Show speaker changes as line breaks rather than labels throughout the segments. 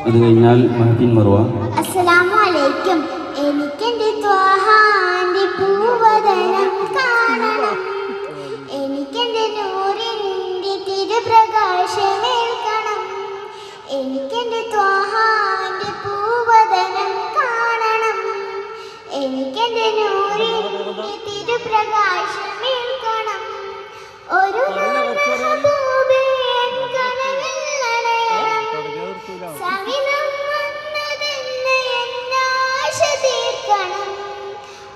അത് കഴിഞ്ഞാൽ മഹഫിൻ മറുവ.
അസ്സലാമു അലൈക്കും. എനിക്കെന്റെ ത്വാഹാന്റെ പൂവദനം കാണണം, എനിക്കെന്റെ നൂറിൻ്റെ തിരുപ്രകാശമേൽക്കണം, എനിക്കെന്റെ ത്വാഹാന്റെ പൂവദനം കാണണം, എനിക്കെന്റെ നൂറിൻ്റെ തിരുപ്രകാശമേൽക്കണം. ഒരു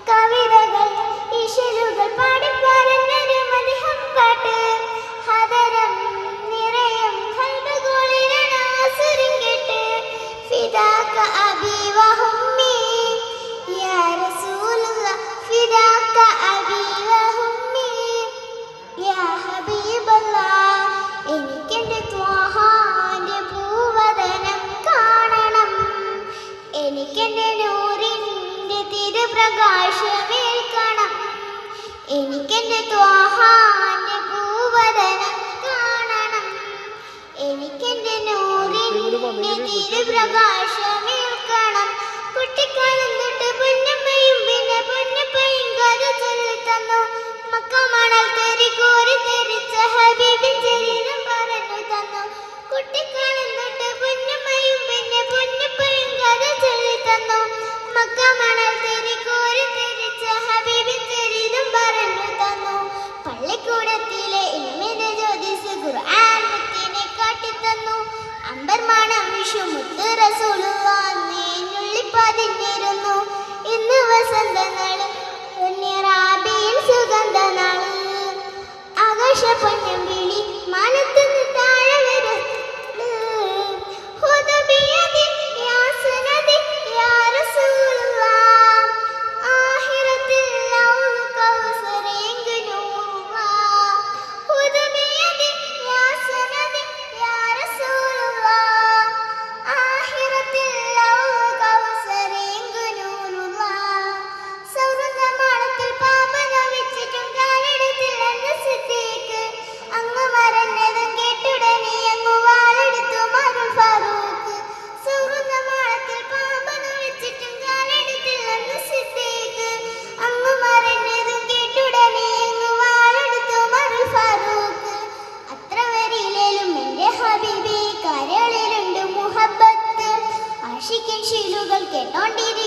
കവിതകൾ ഇശലുകൾ പാടിപ്പറഞ്ഞൊരു മദിഹം പാട്ട്, ഹദരം നിറയും ഖൽബുകളിലാസുരിൻ കേട്ട്, ഫിദാക അബി വഹുമ്മി യാ റസൂലുള്ളാഹ്, ഫിദാക അബി വഹുമ്മി യാ ഹബീബല്ലാഹ്. എനിക്കെന്റെ ത്വാഹാന്റെ പൂവദനം കാണണം, എനിക്കെന്റെ പ്രകാശമേൽക്കണം, എനിക്കെന്റെ ത്വാഹാന്റെ പൂവദനം കാണണം, എനിക്കെന്റെ നൂറിൻ്റെ തിരുപ്രകാശമേൽക്കണം. കുട്ടിക്കാലം തൊട്ട് പൊന്നമ്മയും പിന്നെ പൊന്നപ്പയും കഥ ചൊല്ലിത്തന്നു, മക്ക മണൽ തെറി കോരി തെറിച്ച ഹബീബിൻ ചരിതം പറഞ്ഞു തന്നു. കുട്ടിക്കാലം തൊട്ട് പൊന്നമ്മയും പിന്നെ പൊന്നപ്പയും കഥ ചൊല്ലിത്തന്നു, മക്ക മണൽ തെറി കോരി തെറിച്ച ഹബീബിൻ ചരിതം പറഞ്ഞു തന്നു. പള്ളിക്കൂടത്തിലെ ഇൽമിന്റെ ജ്യോതിസ് ഖുർആൻ മുത്തിനെ കാട്ടിത്തന്നു, അമ്പർമാണം വിഷുമുത്ത് റസൂലുള്ളാഹ് നെഞ്ഞുള്ളി പതിഞ്ഞിരുന്നു. ഇന്ന് വസന്തനാള് റാബിയിൽ സുഗന്ധനാള്, ആകാശ പൊന്നം വിളി മാനത്തുനിന്ന് താഴെ വരെ കേട്ടോണ്ടിരി